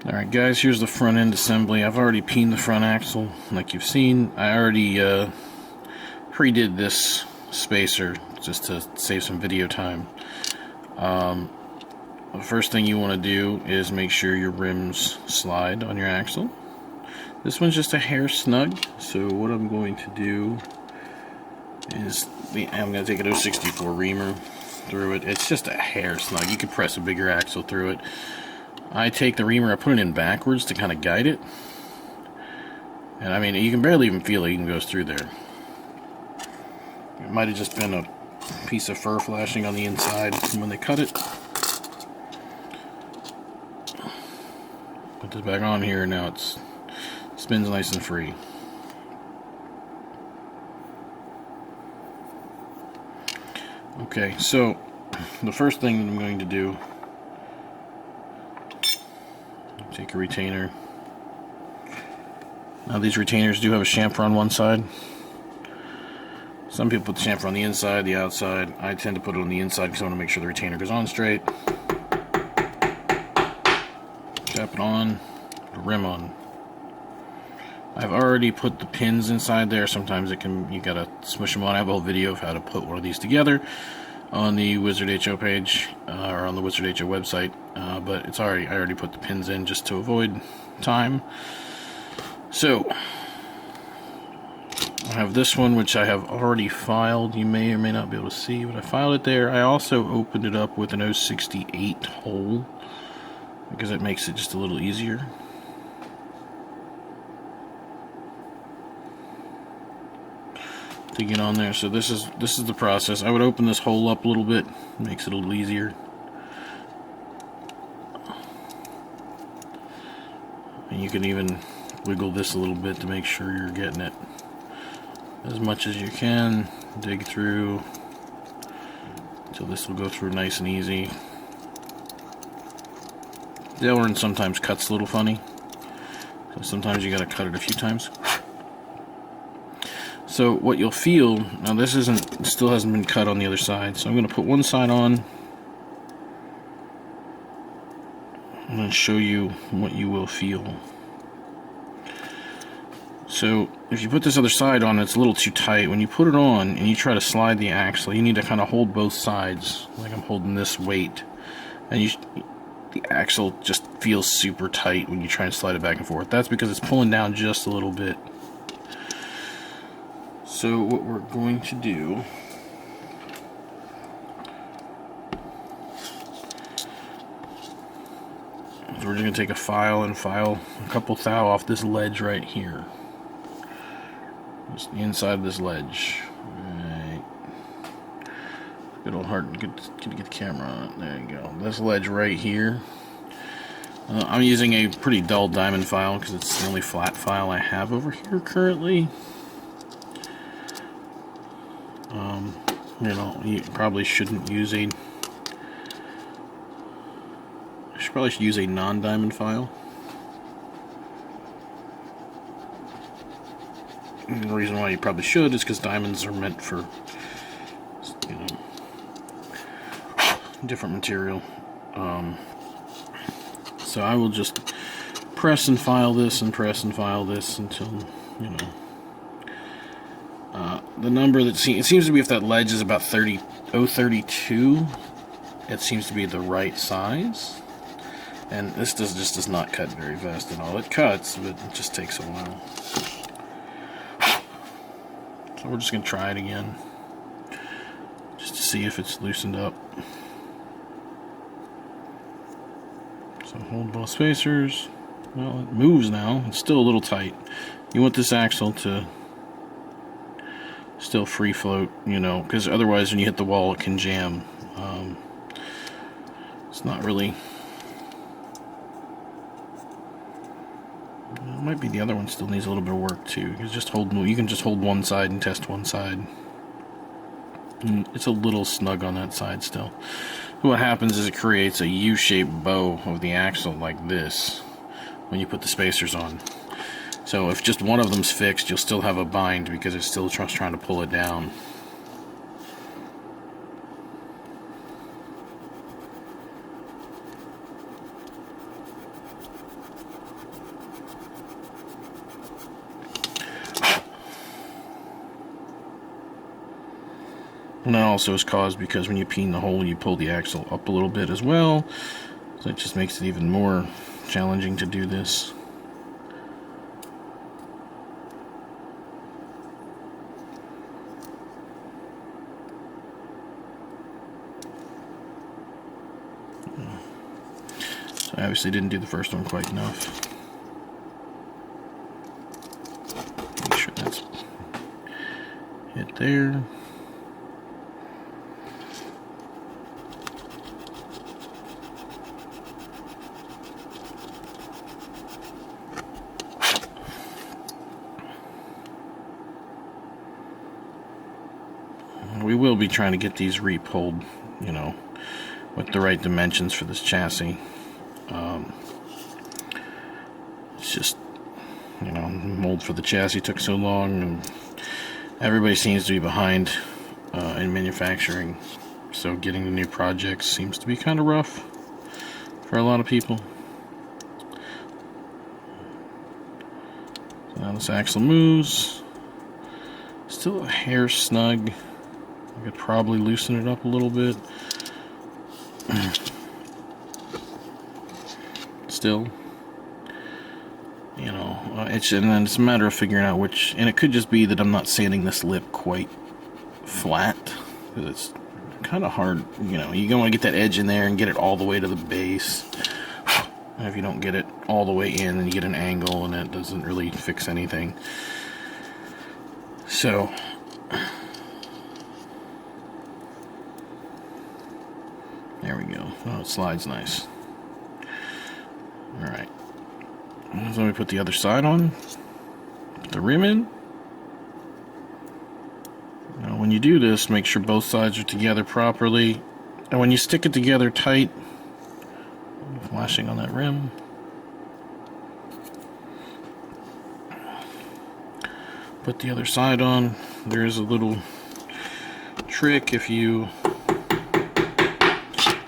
Alright guys, here's the front end assembly. I've already peened the front axle like you've seen. I already pre-did this spacer just to save some video time. The first thing you want to do is make sure your rims slide on your axle. This one's just a hair snug, so what I'm going to do is I'm going to take an 064 reamer through it. It's just a hair snug. You could press a bigger axle through it. I take the reamer, I put it in backwards to kind of guide it. And I mean, you can barely even feel it even goes through there. It might have just been a piece of fur flashing on the inside when they cut it. Put this back on here, now it spins nice and free. Okay, so the first thing that I'm going to do, take a retainer. Now these retainers do have a chamfer on one side. Some people put the chamfer on the inside, the outside. I tend to put it on the inside because I want to make sure the retainer goes on straight. Tap it on, the rim on. I've already put the pins inside there. Sometimes you gotta smush them on. I have a whole video of how to put one of these together on the WizzJet page, or on the WizzJet website, but I already put the pins in just to avoid time. So I have this one, which I have already filed. You may or may not be able to see, but I filed it there. I also opened it up with an 068 hole because it makes it just a little easier. To get on there. So this is the process. I would open this hole up a little bit, makes it a little easier. And you can even wiggle this a little bit to make sure you're getting it as much as you can. Dig through until this will go through nice and easy. The other one sometimes cuts a little funny, so sometimes you gotta cut it a few times. So what you'll feel, now this still hasn't been cut on the other side, so I'm going to put one side on and then show you what you will feel. So if you put this other side on, it's a little too tight. When you put it on and you try to slide the axle, you need to kind of hold both sides, like I'm holding this weight, and the axle just feels super tight when you try and slide it back and forth. That's because it's pulling down just a little bit. So what we're going to do is we're just going to take a file and file a couple thou off this ledge right here. Just the inside of this ledge. Right. Good old hard, good to get the camera on it. There you go. This ledge right here. I'm using a pretty dull diamond file because it's the only flat file I have over here currently. You know, you probably shouldn't use a. Probably should use a non-diamond file. And the reason why you probably should is because diamonds are meant for, you know, different material. So I will just press and file this and press and file this until, you know. The number it seems to be, if that ledge is about 032, it seems to be the right size. And this just does not cut very fast at all. It cuts, but it just takes a while. So we're just going to try it again, just to see if it's loosened up. So hold both spacers. Well, it moves now. It's still a little tight. You want this axle to still free float, you know, because otherwise when you hit the wall it can jam. It's not really. It might be the other one still needs a little bit of work too. You can just hold one side and test one side. And it's a little snug on that side still. What happens is it creates a U-shaped bow of the axle like this when you put the spacers on. So if just one of them's fixed, you'll still have a bind because it's still trying to pull it down. And that also is caused because when you peen the hole, you pull the axle up a little bit as well. So it just makes it even more challenging to do this. So I obviously didn't do the first one quite enough. Make sure that's hit there. We will be trying to get these re-pulled, you know, with the right dimensions for this chassis. It's just, you know, mold for the chassis took so long, and everybody seems to be behind in manufacturing. So getting the new projects seems to be kind of rough for a lot of people. So now this axle moves. Still a hair snug. I could probably loosen it up a little bit. Still, you know, and then it's a matter of figuring out which, and it could just be that I'm not sanding this lip quite flat, because it's kind of hard, you know, you don't want to get that edge in there and get it all the way to the base. And if you don't get it all the way in, then you get an angle, and that doesn't really fix anything. So, there we go. Oh, it slides nice. Alright. So let me put the other side on. Put the rim in. Now when you do this, make sure both sides are together properly. And when you stick it together tight, flashing on that rim. Put the other side on. There is a little trick if you...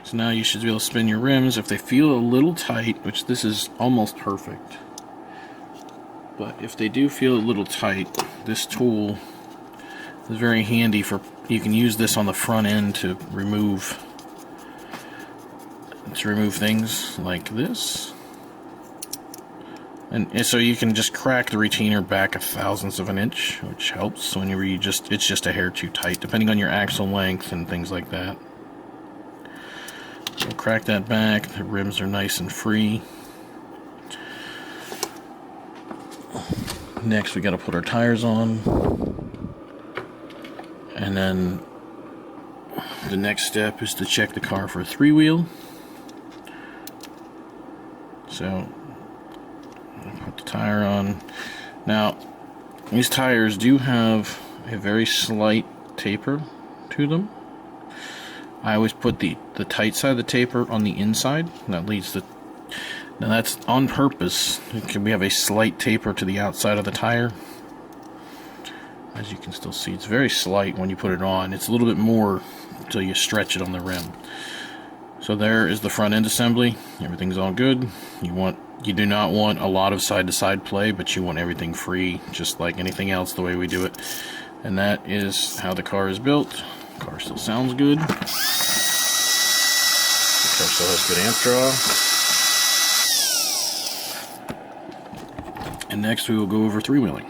So now you should be able to spin your rims. If they feel a little tight, which this is almost perfect, but if they do feel a little tight, this tool is very handy for, you can use this on the front end to remove things like this. And so you can just crack the retainer back 1/1000th of an inch, which helps whenever it's just a hair too tight, depending on your axle length and things like that. So crack that back, the rims are nice and free. Next we got to put our tires on. And then the next step is to check the car for a 3-wheel. So put the tire on. Now these tires do have a very slight taper to them. I always put the tight side of the taper on the inside. That leads to, now that's on purpose. We have a slight taper to the outside of the tire. As you can still see, it's very slight when you put it on. It's a little bit more until you stretch it on the rim. So there is the front end assembly. Everything's all good. You do not want a lot of side-to-side play, but you want everything free, just like anything else, the way we do it. And that is how the car is built. The car still sounds good. The car still has good amp draw. And next we will go over 3-wheeling.